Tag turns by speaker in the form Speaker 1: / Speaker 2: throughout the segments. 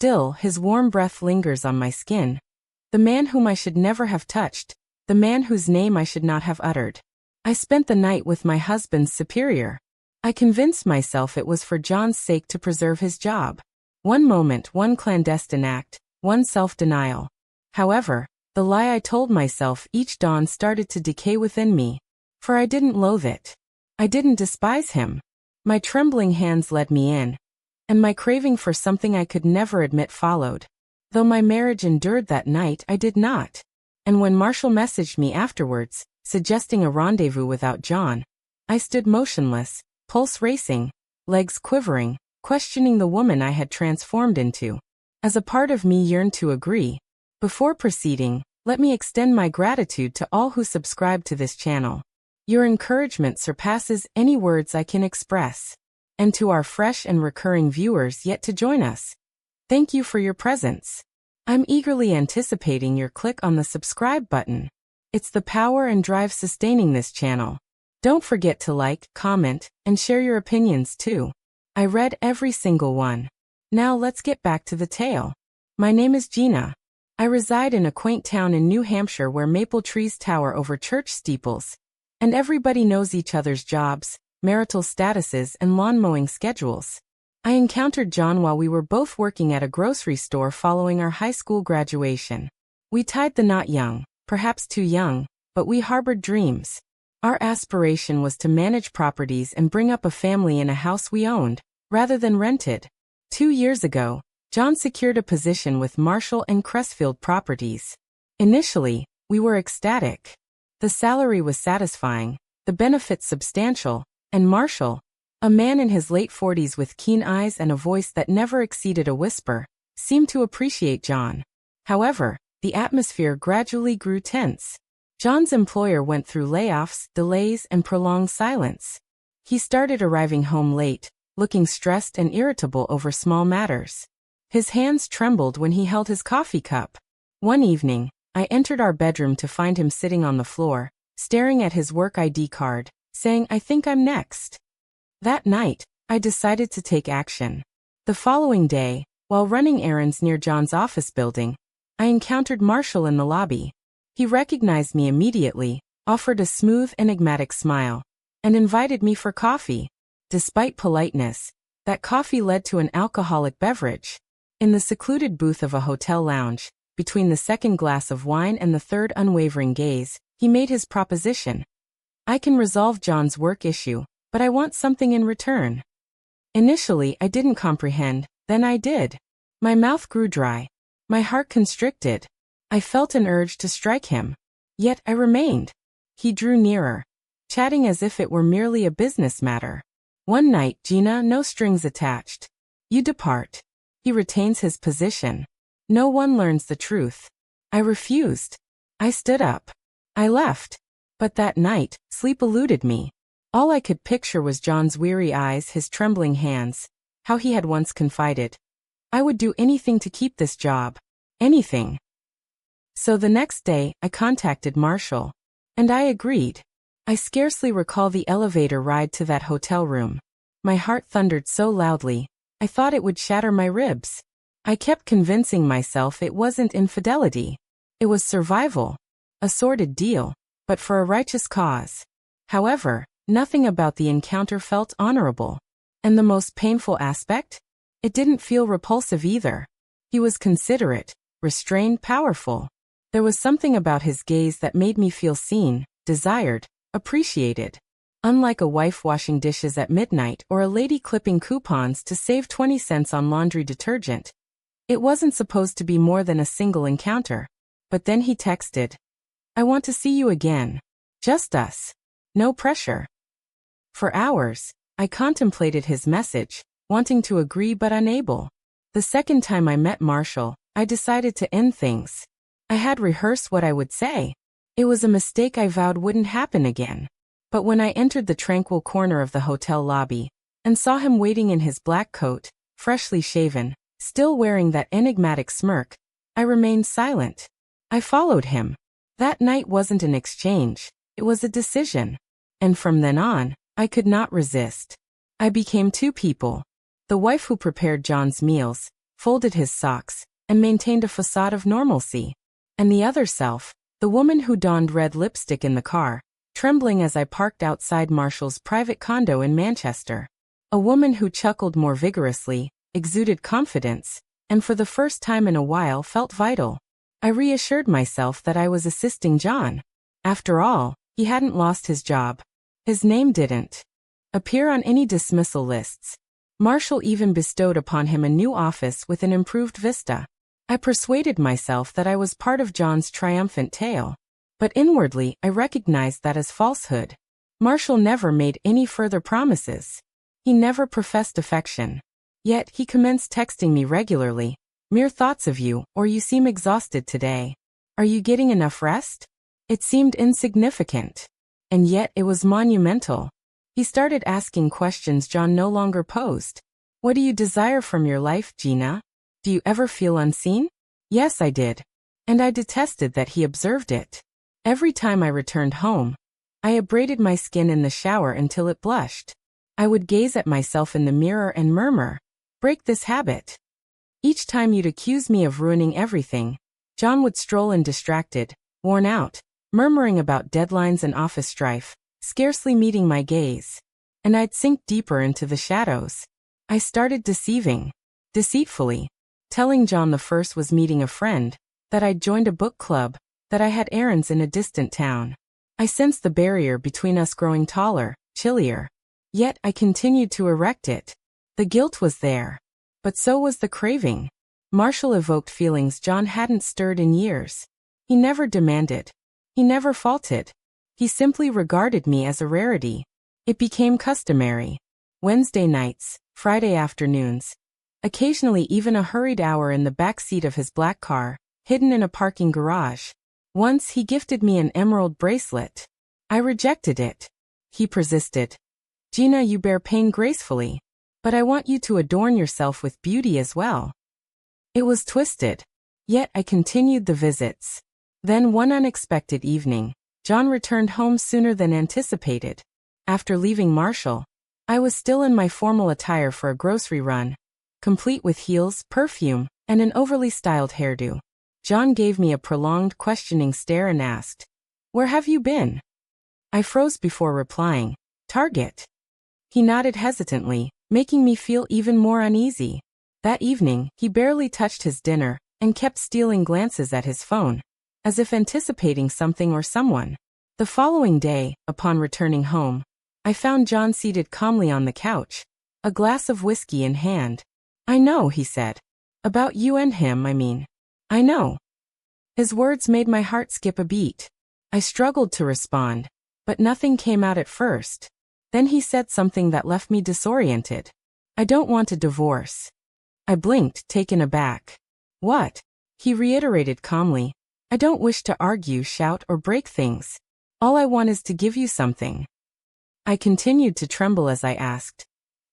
Speaker 1: Still, his warm breath lingers on my skin. The man whom I should never have touched, the man whose name I should not have uttered. I spent the night with my husband's superior. I convinced myself it was for John's sake to preserve his job. One moment, one clandestine act, one self-denial. However, the lie I told myself each dawn started to decay within me. For I didn't loathe it. I didn't despise him. My trembling hands led me in, and my craving for something I could never admit followed. Though my marriage endured that night, I did not. And when Marshall messaged me afterwards, suggesting a rendezvous without John, I stood motionless, pulse racing, legs quivering, questioning the woman I had transformed into. As a part of me yearned to agree. Before proceeding, let me extend my gratitude to all who subscribe to this channel. Your encouragement surpasses any words I can express. And to our fresh and recurring viewers yet to join us, thank you for your presence. I'm eagerly anticipating your click on the subscribe button. It's the power and drive sustaining this channel. Don't forget to like, comment, and share your opinions too. I read every single one. Now let's get back to the tale. My name is Gina. I reside in a quaint town in New Hampshire where maple trees tower over church steeples, and everybody knows each other's jobs, marital statuses, and lawn mowing schedules. I encountered John while we were both working at a grocery store following our high school graduation. We tied the knot young, perhaps too young, but we harbored dreams. Our aspiration was to manage properties and bring up a family in a house we owned, rather than rented. 2 years ago, John secured a position with Marshall and Crestfield Properties. Initially, we were ecstatic. The salary was satisfying, the benefits substantial, and Marshall, a man in his late 40s with keen eyes and a voice that never exceeded a whisper, seemed to appreciate John. However, the atmosphere gradually grew tense. John's employer went through layoffs, delays, and prolonged silence. He started arriving home late, looking stressed and irritable over small matters. His hands trembled when he held his coffee cup. One evening, I entered our bedroom to find him sitting on the floor, staring at his work ID card, saying, "I think I'm next." That night, I decided to take action. The following day, while running errands near John's office building, I encountered Marshall in the lobby. He recognized me immediately, offered a smooth, enigmatic smile, and invited me for coffee. Despite politeness, that coffee led to an alcoholic beverage. In the secluded booth of a hotel lounge, between the second glass of wine and the third unwavering gaze, he made his proposition. "I can resolve John's work issue, but I want something in return." Initially, I didn't comprehend, then I did. My mouth grew dry. My heart constricted. I felt an urge to strike him. Yet I remained. He drew nearer, chatting as if it were merely a business matter. "One night, Gina, no strings attached. You depart. He retains his position. No one learns the truth." I refused. I stood up. I left. But that night, sleep eluded me. All I could picture was John's weary eyes, his trembling hands, how he had once confided, "I would do anything to keep this job. Anything." So the next day, I contacted Marshall. And I agreed. I scarcely recall the elevator ride to that hotel room. My heart thundered so loudly, I thought it would shatter my ribs. I kept convincing myself it wasn't infidelity. It was survival. A sordid deal, but for a righteous cause. However, nothing about the encounter felt honorable. And the most painful aspect? It didn't feel repulsive either. He was considerate, restrained, powerful. There was something about his gaze that made me feel seen, desired, appreciated. Unlike a wife washing dishes at midnight or a lady clipping coupons to save 20 cents on laundry detergent. It wasn't supposed to be more than a single encounter. But then he texted, "I want to see you again. Just us. No pressure." For hours, I contemplated his message, wanting to agree but unable. The second time I met Marshall, I decided to end things. I had rehearsed what I would say. It was a mistake I vowed wouldn't happen again. But when I entered the tranquil corner of the hotel lobby, and saw him waiting in his black coat, freshly shaven, still wearing that enigmatic smirk, I remained silent. I followed him. That night wasn't an exchange, it was a decision. And from then on, I could not resist. I became two people. The wife who prepared John's meals, folded his socks, and maintained a facade of normalcy. And the other self, the woman who donned red lipstick in the car, trembling as I parked outside Marshall's private condo in Manchester. A woman who chuckled more vigorously, exuded confidence, and for the first time in a while felt vital. I reassured myself that I was assisting John. After all, he hadn't lost his job. His name didn't appear on any dismissal lists. Marshall even bestowed upon him a new office with an improved vista. I persuaded myself that I was part of John's triumphant tale. But inwardly, I recognized that as falsehood. Marshall never made any further promises. He never professed affection. Yet he commenced texting me regularly. Mere thoughts of you, or you seem exhausted today. Are you getting enough rest? It seemed insignificant. And yet it was monumental. He started asking questions John no longer posed. What do you desire from your life, Gina? Do you ever feel unseen? Yes, I did. And I detested that he observed it. Every time I returned home, I abraded my skin in the shower until it blushed. I would gaze at myself in the mirror and murmur, break this habit. Each time you'd accuse me of ruining everything, John would stroll in distracted, worn out, murmuring about deadlines and office strife, scarcely meeting my gaze. And I'd sink deeper into the shadows. I started deceiving. Deceitfully. Telling John the first was meeting a friend, that I'd joined a book club, that I had errands in a distant town. I sensed the barrier between us growing taller, chillier. Yet I continued to erect it. The guilt was there. But so was the craving. Marshall evoked feelings John hadn't stirred in years. He never demanded. He never faulted. He simply regarded me as a rarity. It became customary. Wednesday nights, Friday afternoons. Occasionally even a hurried hour in the back seat of his black car, hidden in a parking garage. Once he gifted me an emerald bracelet. I rejected it. He persisted. Gina, you bear pain gracefully. But I want you to adorn yourself with beauty as well. It was twisted. Yet I continued the visits. Then one unexpected evening, John returned home sooner than anticipated. After leaving Marshall, I was still in my formal attire for a grocery run, complete with heels, perfume, and an overly styled hairdo. John gave me a prolonged questioning stare and asked, "Where have you been?" I froze before replying, "Target." He nodded hesitantly, making me feel even more uneasy. That evening, he barely touched his dinner and kept stealing glances at his phone, as if anticipating something or someone. The following day, upon returning home, I found John seated calmly on the couch, a glass of whiskey in hand. "I know," he said. "About you and him, I mean. I know." His words made my heart skip a beat. I struggled to respond, but nothing came out at first. Then he said something that left me disoriented. "I don't want a divorce." I blinked, taken aback. "What?" He reiterated calmly. "I don't wish to argue, shout, or break things. All I want is to give you something." I continued to tremble as I asked,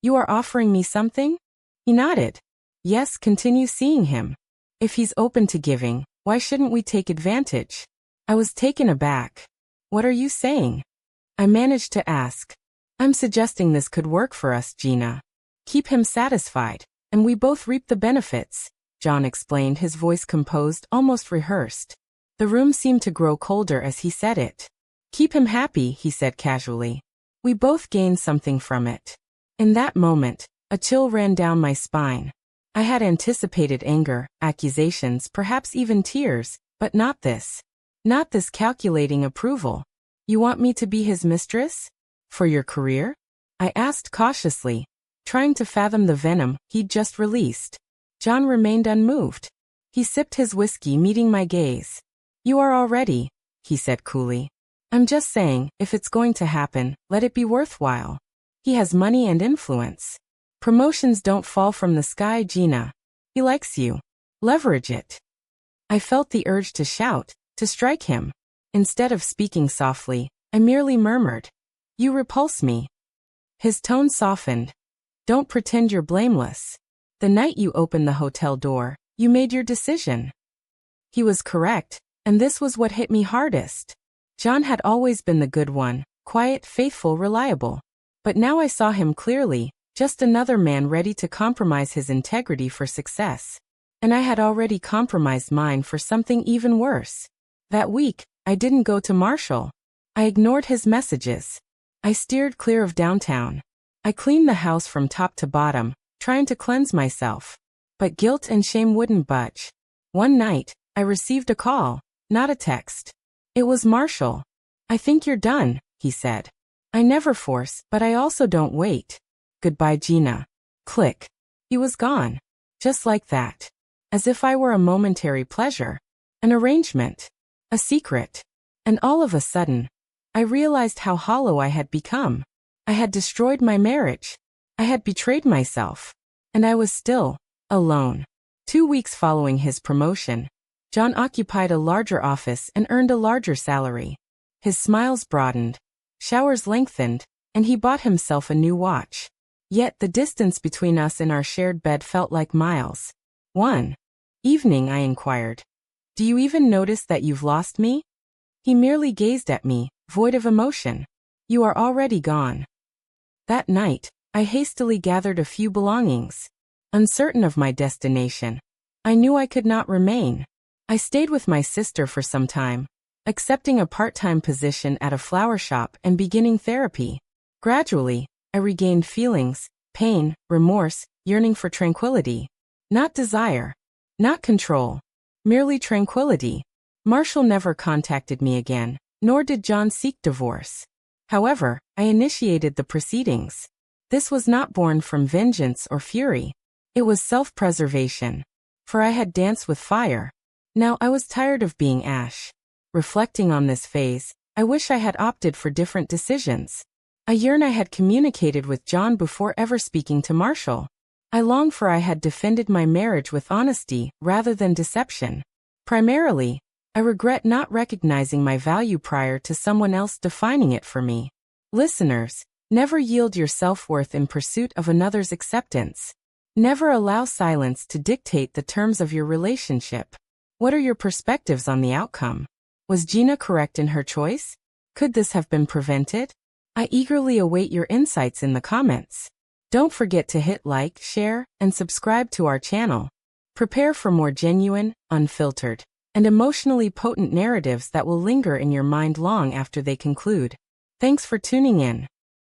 Speaker 1: "You are offering me something?" He nodded. "Yes, continue seeing him. If he's open to giving, why shouldn't we take advantage?" I was taken aback. "What are you saying?" I managed to ask. "I'm suggesting this could work for us, Gina. Keep him satisfied, and we both reap the benefits," John explained, his voice composed, almost rehearsed. The room seemed to grow colder as he said it. "Keep him happy," he said casually. "We both gain something from it." In that moment, a chill ran down my spine. I had anticipated anger, accusations, perhaps even tears, but not this. Not this calculating approval. "You want me to be his mistress? For your career?" I asked cautiously, trying to fathom the venom he'd just released. John remained unmoved. He sipped his whiskey, meeting my gaze. "You are already," he said coolly. "I'm just saying, if it's going to happen, let it be worthwhile. He has money and influence. Promotions don't fall from the sky, Gina. He likes you. Leverage it." I felt the urge to shout, to strike him. Instead of speaking softly, I merely murmured, "You repulse me." His tone softened. "Don't pretend you're blameless. The night you opened the hotel door, you made your decision." He was correct, and this was what hit me hardest. John had always been the good one, quiet, faithful, reliable. But now I saw him clearly, Just another man ready to compromise his integrity for success. And I had already compromised mine for something even worse. That week, I didn't go to Marshall. I ignored his messages. I steered clear of downtown. I cleaned the house from top to bottom, trying to cleanse myself. But guilt and shame wouldn't budge. One night, I received a call, not a text. It was Marshall. "I think you're done," he said. "I never force, but I also don't wait. Goodbye, Gina." Click. He was gone. Just like that. As if I were a momentary pleasure. An arrangement. A secret. And all of a sudden, I realized how hollow I had become. I had destroyed my marriage. I had betrayed myself. And I was still alone. 2 weeks following his promotion, John occupied a larger office and earned a larger salary. His smiles broadened, showers lengthened, and he bought himself a new watch. Yet the distance between us and our shared bed felt like miles. One evening I inquired, "Do you even notice that you've lost me?" He merely gazed at me, void of emotion. "You are already gone." That night, I hastily gathered a few belongings. Uncertain of my destination, I knew I could not remain. I stayed with my sister for some time, accepting a part-time position at a flower shop and beginning therapy. Gradually, I regained feelings, pain, remorse, yearning for tranquility. Not desire. Not control. Merely tranquility. Marshall never contacted me again, nor did John seek divorce. However, I initiated the proceedings. This was not born from vengeance or fury. It was self-preservation. For I had danced with fire. Now I was tired of being ash. Reflecting on this phase, I wish I had opted for different decisions. I yearn I had communicated with John before ever speaking to Marshall. I long for I had defended my marriage with honesty rather than deception. Primarily, I regret not recognizing my value prior to someone else defining it for me. Listeners, never yield your self-worth in pursuit of another's acceptance. Never allow silence to dictate the terms of your relationship. What are your perspectives on the outcome? Was Gina correct in her choice? Could this have been prevented? I eagerly await your insights in the comments. Don't forget to hit like, share, and subscribe to our channel. Prepare for more genuine, unfiltered, and emotionally potent narratives that will linger in your mind long after they conclude. Thanks for tuning in.